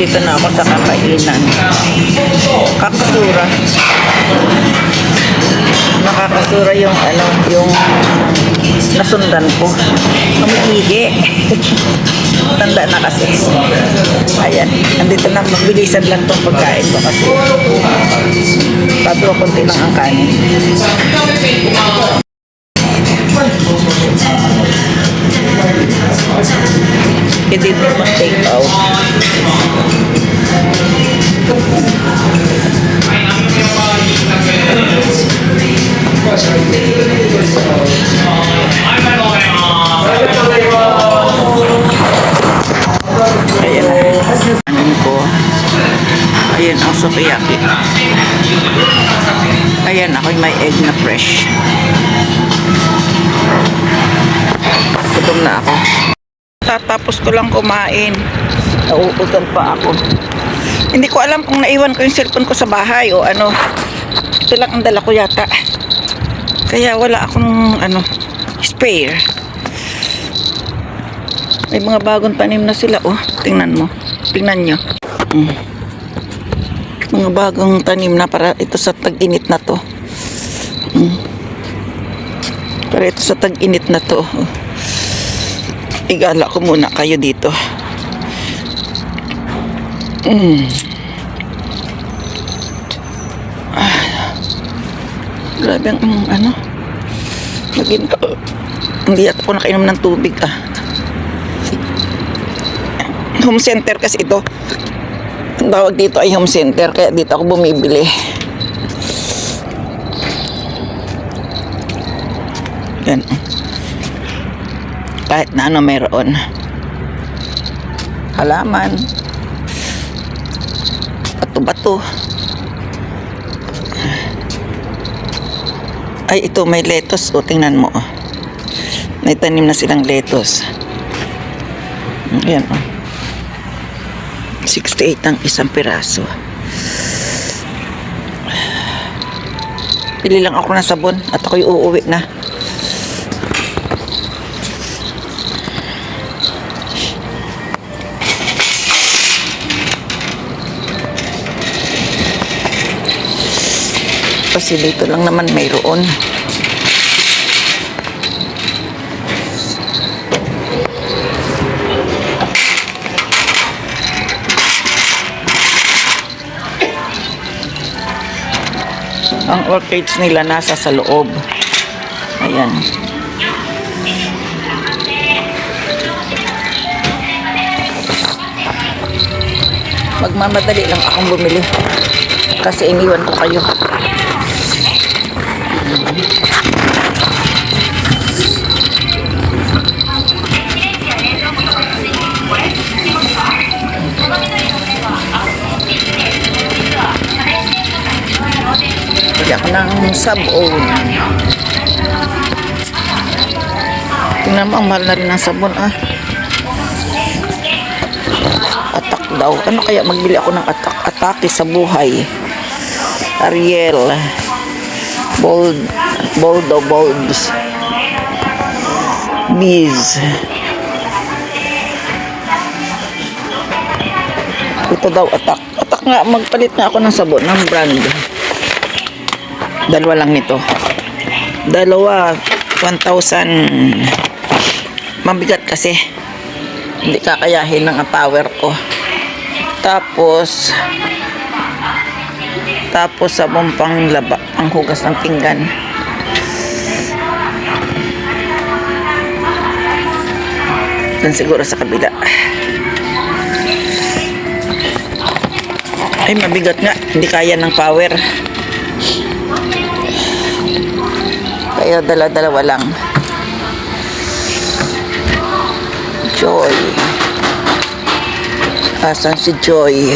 Nandito na ako sa kakainan. Kakasura. Nakakasura yung yung nasundan ko. Umiihi. Tanda na kasi. Ayan. Nandito na. Magbilisan lang itong pagkain ko kasi. Sabi ko, konti lang ang kanin. Hindi mo mag-take out. Ayan na. Anin ko. Ayan ang sukiyaki. Ayan ako'y may egg na fresh. Gutom na ako. Tatapos ko lang kumain. Nauutal pa ako. Hindi ko alam kung naiwan ko yung cellphone ko sa bahay o ano. Ito lang ang dala ko yata. Kaya wala akong spare. May mga bagong tanim na sila oh. Tingnan mo. Tingnan nyo. Mga bagong tanim na para ito sa tag-init na to. Para ito sa tag-init na to. Igala ko muna kayo dito. Grabe ang hindi at ako nakainom ng tubig Home center kasi ito. Ang tawag dito ay home center, kaya dito ako bumibili. Yan. Kahit na meron. Halaman. Bato-bato. Ay, ito may lettuce. O, tingnan mo. May tanim na silang lettuce. Ayan, 68 ang isang piraso. Pili lang ako ng sabon at ako'y uuwi na. Kasi dito lang naman mayroon. Ang orchids nila nasa sa loob. Ayan. Magmamadali lang akong bumili. Kasi iniwan ko kayo. Bili ako ng sabon. Tingnan mo, ang mahal na rin ng sabon Atak daw. Ano kaya magbili ako ng atak? Atake sa buhay. Ariel. Bolds. Bees. Ito daw atak. Atak nga, magpalit na ako ng sabon ng brand. Dalawa lang nito. Dalawa, 1,000. Mabigat kasi. Hindi kakayahin ng power ko. Tapos sabon pang laba, ang hugas ng pinggan. Dan siguro sa kabila. Ay, mabigat nga. Hindi kaya ng power. Kaya dala-dalawa lang. Joy. Asan si Joy?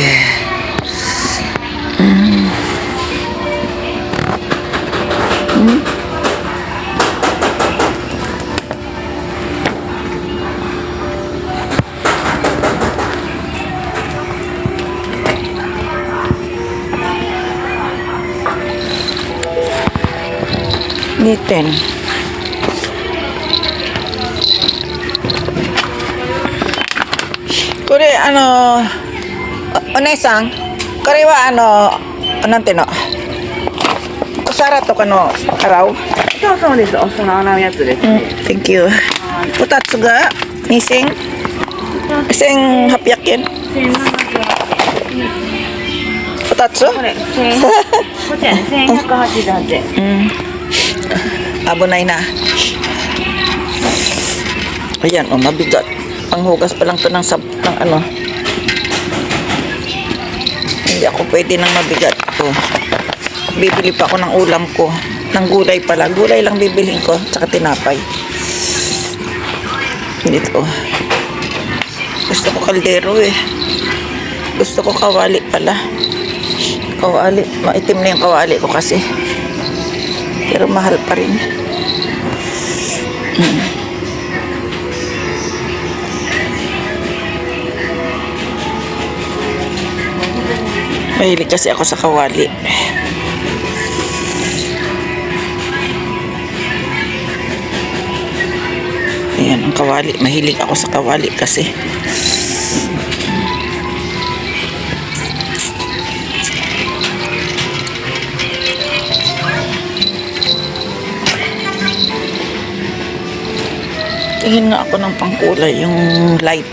Ngiten. Kuri Onesang, kariwa anong tino? Kusara to kano araw? そうです。お砂のやつです。Thank you. Putatsu ga missing. Isang hapyak yan. 2つ? これ、千こっちはね、1188円。Abonay na. Ayan, mabigat. Panghugas pa lang to ng ano. Hindi ako pwede nang mabigat to. Bibili pa ako ng ulam ko. Ng gulay pala. Gulay lang bibilhin ko. Tsaka tinapay. Dito. Gusto ko kaldero eh. Gusto ko kawali pala. Kawali. Maitim na yung kawali ko kasi. Pero mahal pa rin. Mahilig kasi ako sa kawali. Ayan ang kawali. Mahilig ako sa kawali kasi. Tingin nga ako ng pangkulay, yung light.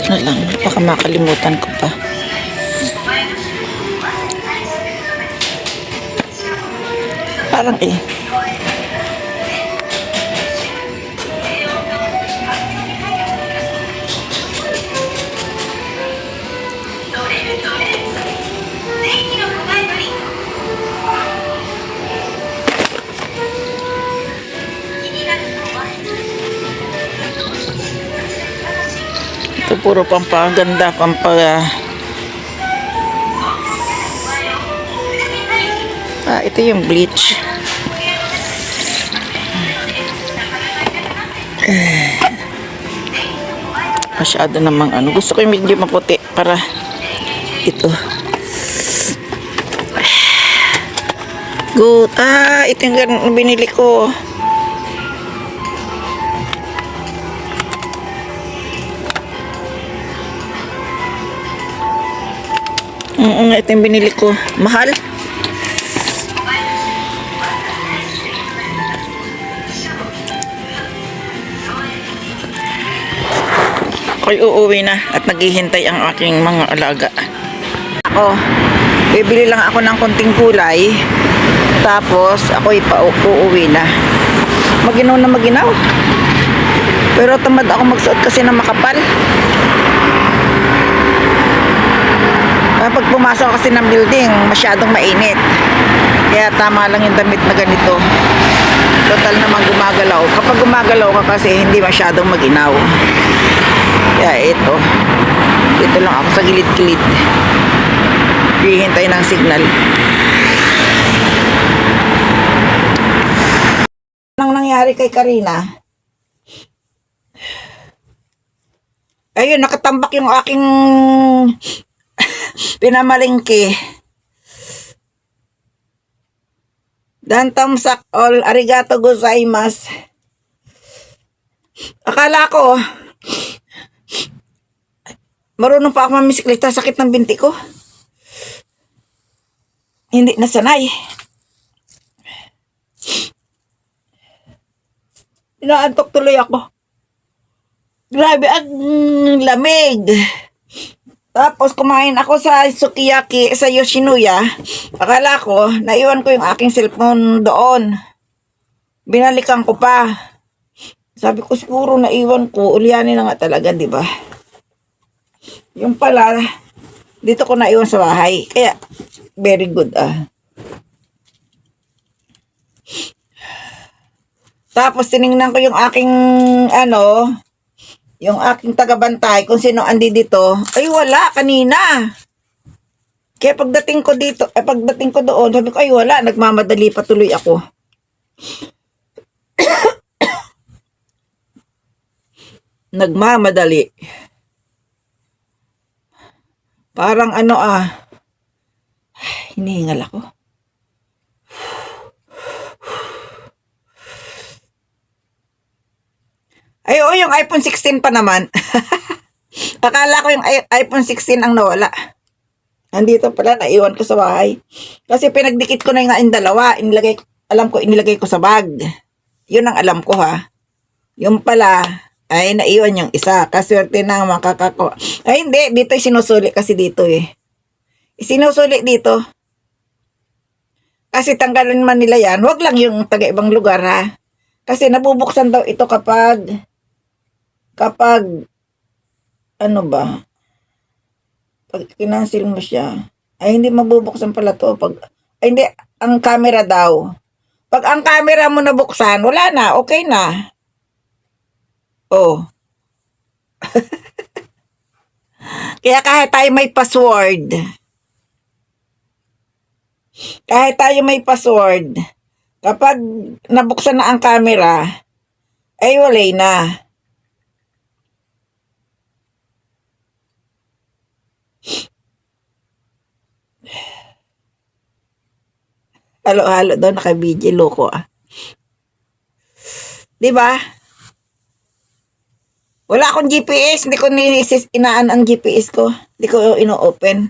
Ito na lang, baka makalimutan ko pa. Parang ito puro pampaganda, ito yung bleach. Masyado namang gusto ko yung medyo maputi para ito. Good. Ito yung binili ko. Ito yung binili ko. Mahal. Ako'y uuwi na at naghihintay ang aking mga alaga. Ako, bibili lang ako ng konting gulay. Tapos, ako'y uuwi na. Maginaw na maginaw. Pero tamad ako magsuot kasi ng makapal. Kapag pumasok kasi ng building, masyadong mainit. Kaya tama lang yung damit na ganito. Total naman gumagalaw. Kapag gumagalaw ka kasi, hindi masyadong maginaw. Kaya ito. Dito lang ako sa gilid-gilid. Hihintay ng signal. Anong nangyari kay Karina? Ayun, nakatambak yung aking pinamalingki. Dantamsak all arigato gozaimasu. Akala ko marunong pa ako mamisikleta, sakit ng binti ko. Hindi nasanay. Inaantok tuloy ako. Grabe ang lamig. Tapos kumain ako sa sukiyaki sa Yoshinoya. Akala ko, naiwan ko yung aking cellphone doon. Binalikan ko pa. Sabi ko siguro naiwan ko. Ulyanin na nga talaga, di ba? Yung pala, dito ko naiwan sa bahay. Kaya, very good Tapos tiningnan ko yung aking yung aking tagabantay kung sino andi dito. Ay wala kanina. Kaya pagdating ko dito, pagdating ko doon, sabi ko ay wala, nagmamadali pa tuloy ako. Nagmamadali. Parang hinihingal ako. Ay, oo, yung iPhone 16 pa naman. Akala ko yung iPhone 16 ang nawala. Nandito pala, naiwan ko sa bahay. Kasi pinagdikit ko na yung dalawa. Alam ko, inilagay ko sa bag. Yun ang alam ko ha. Yung pala, ay naiwan yung isa. Kaswerte na makakako. Ay hindi, dito sinusuli kasi dito eh. Sinusuli dito. Kasi tanggalan man nila yan. Wag lang yung taga-ibang lugar ha. Kasi nabubuksan daw ito kapag ano ba? Pag kinansil mo siya, ay hindi mabubuksan pala to. Ay hindi, ang camera daw. Pag ang camera mo nabuksan, wala na, okay na. Oh. Kaya kahit tayo may password, kapag nabuksan na ang camera, ay walay na. Halo-halo daw naka-video, loko ah. 'Di ba? Wala akong GPS, hindi ko inaan ang GPS ko. Hindi ko ino-open.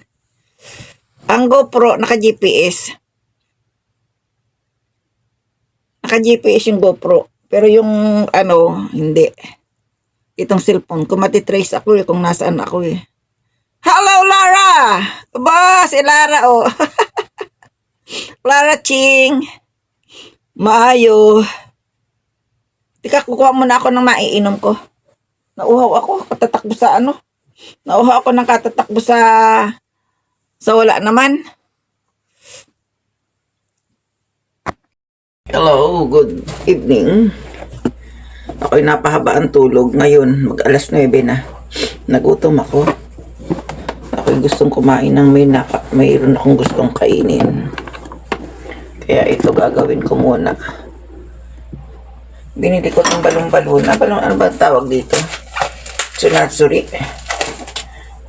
Ang GoPro naka-GPS. Naka-GPS yung GoPro. Pero yung ano, hindi. Itong cellphone ko, matitrace ako kung nasaan ako eh. Hello, Lara! Ba, si Lara oh. Lara Ching. Maayo. Tika, kukuha muna ako ng maiinom ko. Nauhaw ako, katatakbo sa ano. Nauhaw ako ng katatakbo sa wala naman. Hello, good evening. Ako'y napahabaan tulog. Ngayon, mag-alas 9 na. Nagutom ako. Ako'y gustong kumain ng mayroon akong gustong kainin. Kaya ito gagawin ko muna. Binili ko ng balong-baluna. Ano ba tawag dito? Tsunatsuri.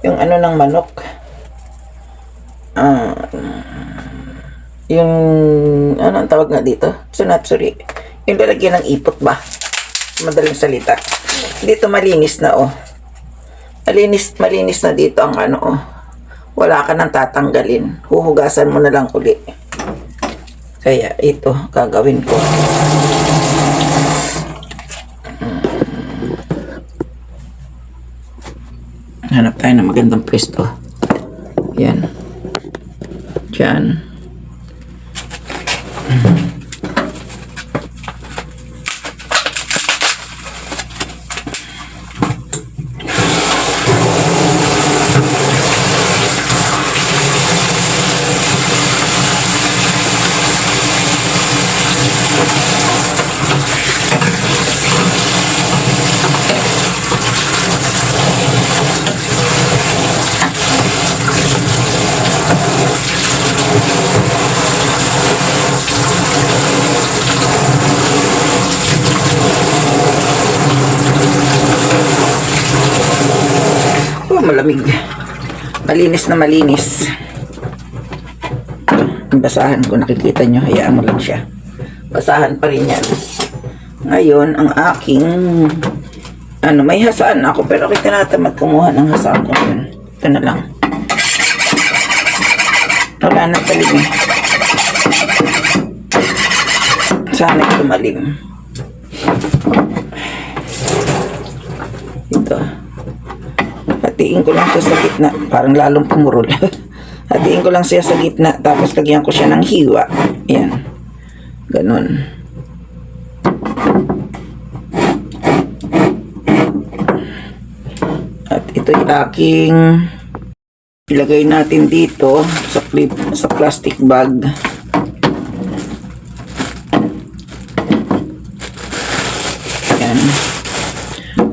Yung ano ng manok. Yung ano ang tawag nga dito? Tsunatsuri. Yung lalagyan ng ipot ba? Madaling salita. Dito malinis na oh. Malinis na dito ang ano oh. Wala ka nang tatanggalin. Huhugasan mo na lang uli. Kaya ito gagawin ko. Hanap tayo ng magandang pwesto. Yan. Diyan. Malamig. Malinis na malinis. Ang basahan ko, nakikita nyo, hayaan mo lang siya. Basahan pa rin yan. Ngayon, ang aking may hasaan ako, pero ako'y tinatamad kumuha ng hasaan ko. Ito na lang. Wala na talim eh. Sana ito malim. Ito. Hatiin ko lang siya sa gitna. Parang lalong pumurol. Hatiin ko lang siya sa gitna. Tapos lagyan ko siya ng hiwa. Yan. Ganon. At ito'y aking ilagay natin dito sa plastic bag. Yan.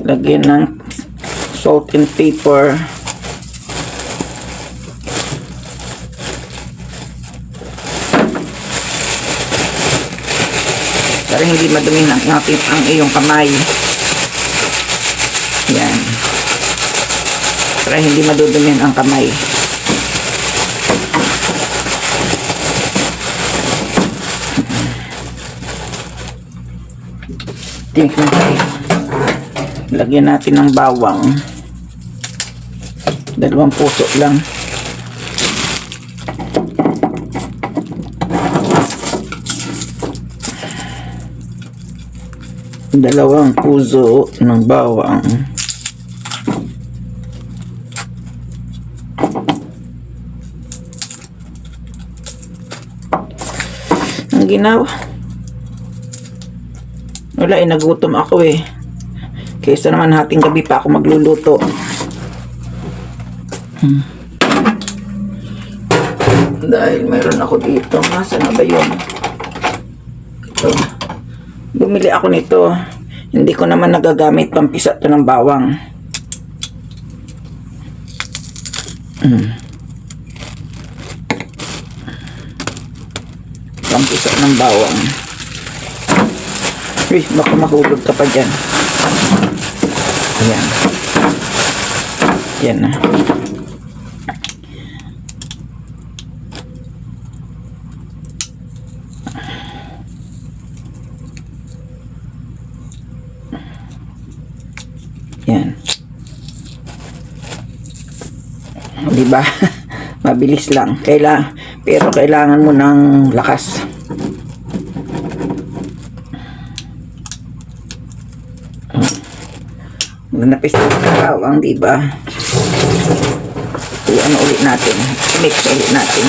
Lagyan ng salt and pepper. Para hindi madumi ang iyong kamay. Yan. Para hindi madudumi ang kamay. Tinik na tayo. Lagyan natin ng bawang. 2 puso lang. Dalawang puso ng bawang. Ang ginawa. Wala, nagutom ako eh. Kaysa naman hating gabi pa ako magluluto. Dahil mayroon ako dito. Nasaan na ba yun? Ito. Bumili ako nito. Hindi ko naman nagagamit. Pampisa to ng bawang. Pampisa ng bawang. Uy, baka mahulog ka pa dyan. Ayan. Yan na. Yan. Diba? Mabilis lang. Pero kailangan mo ng lakas. Nanapis na ng bawang, diba? Ano ulit natin? Mix ulit natin.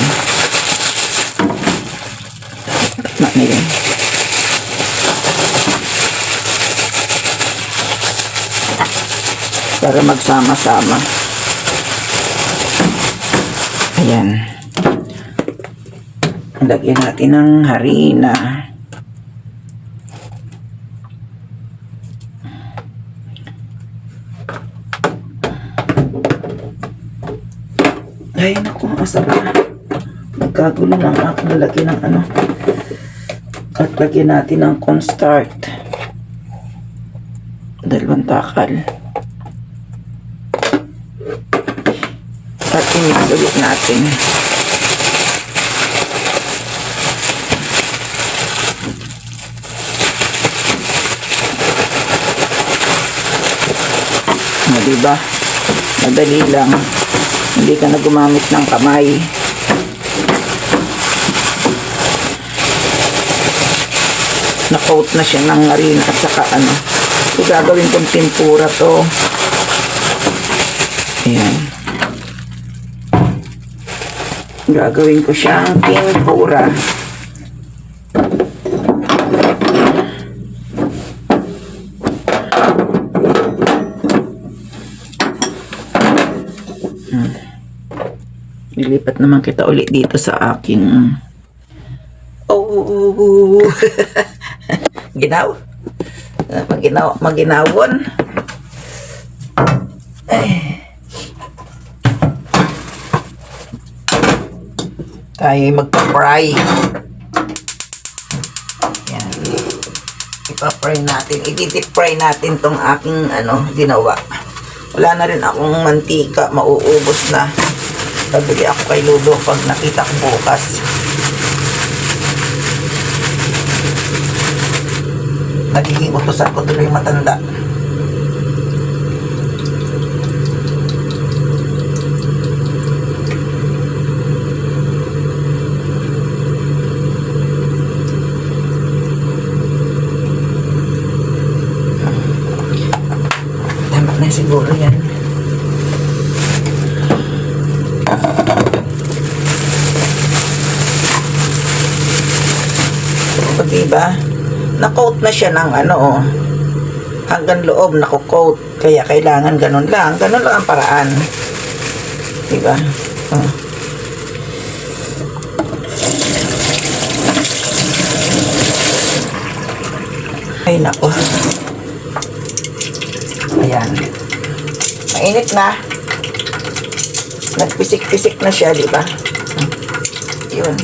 Tama na yun. Para magsama-sama. Ayan. Lagyan natin ng harina. Ay, naku, asa ba? Magkagulo ng ako. Lalagyan ng ano. At lagyan natin ng cornstarch. 2 takal. At i-mix ulit natin. Diba? Madali lang. Hindi ka na gumamit ng kamay. Na-coat na siya ng harina at saka ano. So, gagawin kong tempura to. Ayan. Gagawin ko siyang tempura. Lilipat naman kita ulit dito sa aking maginawon. Tayo magpa-fry. Yan. Ipa-fry natin. I-deep fry natin tong aking ginawa. Wala na rin akong mantika. Mauubos na. Babili ako kay Ludo pag nakita ko bukas. Nagiging utosan ko tuloy matanda. Tama na siguro yan. Diba? Na-coat na siya ng hanggang loob nako-coat. Kaya kailangan ganun lang. Ganun lang ang paraan. Diba? Ay, nako. Ayan. Mainit na. Nagpisik-pisik na siya, diba? Yun.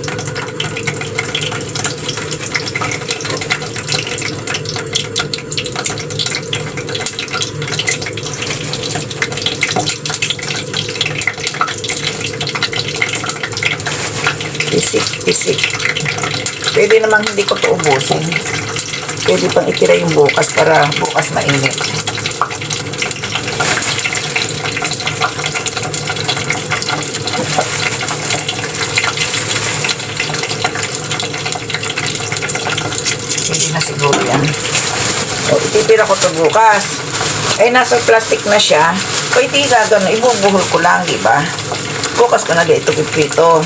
Pisik. Pwede namang hindi ko ito ubusin. Pwede pang itira yung bukas para bukas mainit. Pwede na siguro yan. O, ititira ko to bukas. Ay, nasa plastic na siya. So, itira doon. Ibubuhol ko lang, di ba? Bukas ko na dito pipito.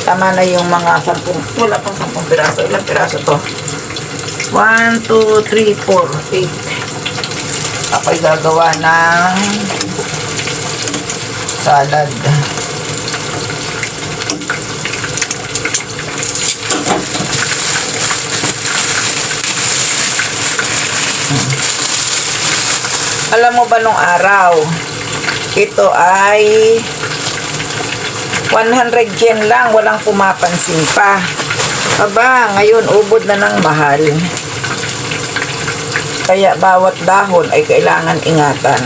Tama na yung mga 10. Wala pang 10 piraso. Ilang piraso to? 1, 2, 3, 4, 8. Ako'y gagawa ng salad. Alam mo ba nung araw, ito ay 100 yen lang, walang pumapansin pa. Aba, ngayon ubod na ng mahal. Kaya bawat dahon ay kailangan ingatan.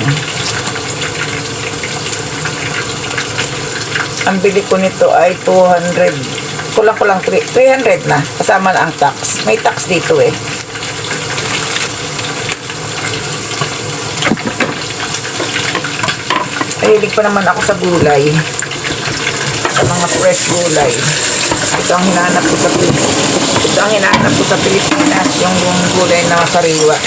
Ang bili ko nito ay 200. Kulang-kulang 300 na. Kasama na ang tax. May tax dito eh. Mahilig pa naman ako sa gulay. Sa mga fresh gulay. Ito ang hinahanap ko sa Pilipinas. Yung gulay na sariwa.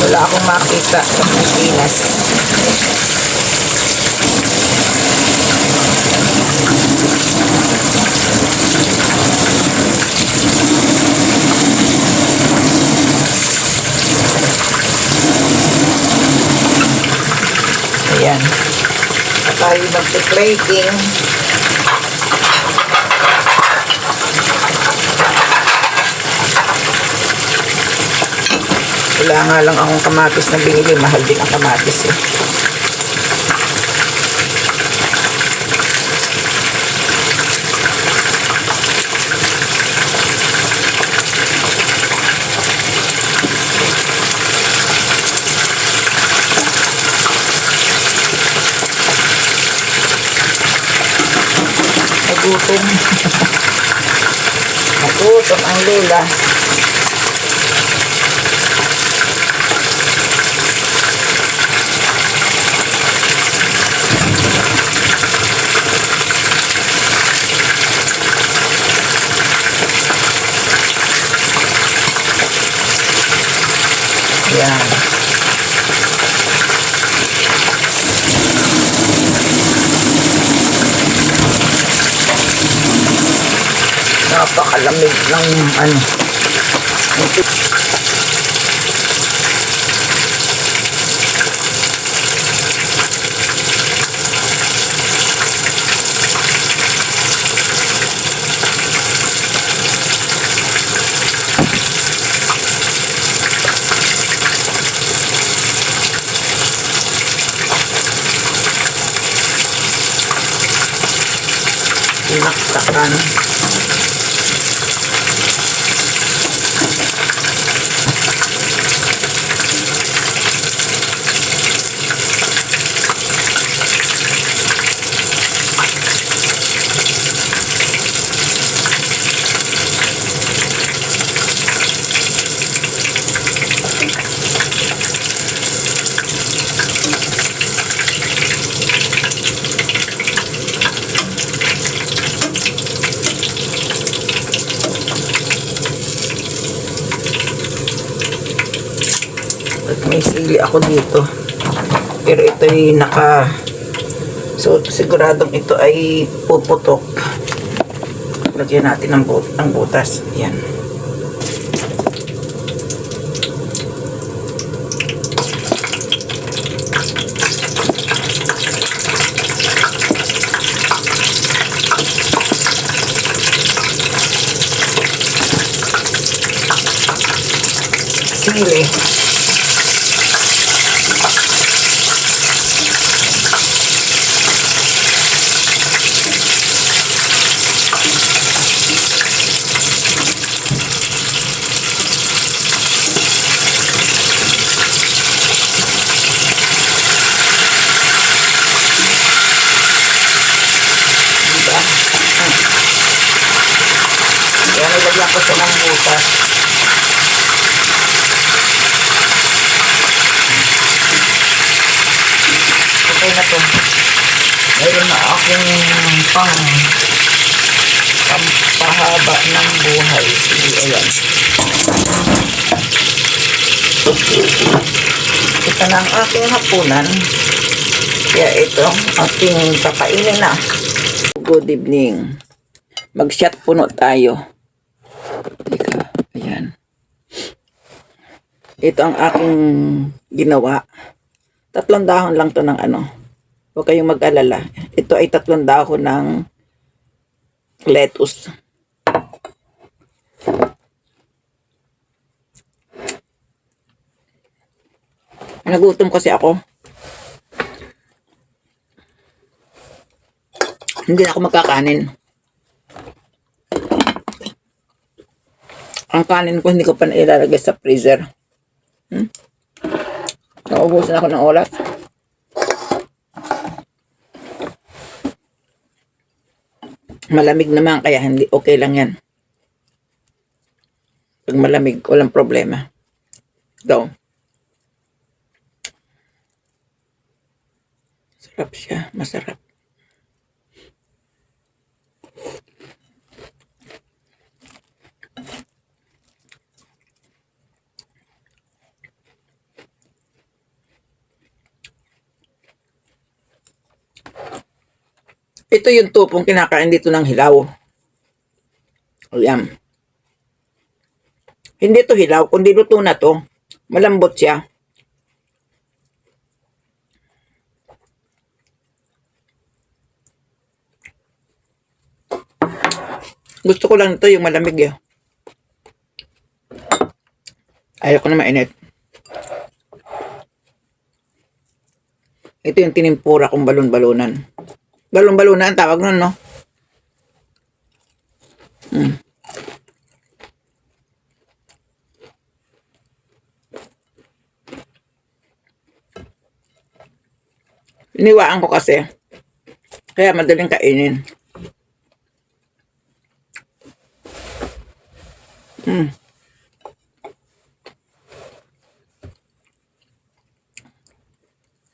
Wala akong makita sa Pilipinas. Ayan. Tayo magpe-plating. Wala nga lang akong kamatis na binili. Mahal din ang kamatis eh. Nagutom. Nagutom ang Lola. Yan. Napakalamig ng ano. Pinaktakan. At may sili ako dito. Pero ito ay so siguradong ito ay puputok. Lagyan natin ng butas. Yan. Sili. Yan, nilagyan ko siya ng butas. Okay na to. Mayroon na akong pang ng buhay. Sige, ayan. Ito na ang aking hapunan. Kaya ito, aking kakainin na. Good evening. Mag-shot puno tayo. Teka, ayan. Ito ang aking ginawa. 3 dahon lang to ng ano. Huwag kayong mag-alala. Ito ay 3 dahon ng lettuce. Nagutom kasi ako. Hindi na ako magkakanin. Ang kanin ko hindi ko pa nailalagay sa freezer. Naubusan ako ng oras. Malamig naman kaya hindi okay lang yan. Pag malamig, walang problema. Go. Sarap siya. Masarap. Ito yung tupong kinakain dito ng hilaw. Ayan. Hindi to hilaw, kundi luto na to. Malambot siya. Gusto ko lang ito yung malamig eh. Ayaw ko na mainit. Ito yung tinimpura kong balon-balunan. Balon-balunan ang tawag nun, no? Iniwaan ko kasi. Kaya madaling kainin.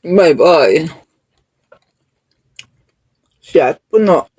Bye-bye. Shot puno.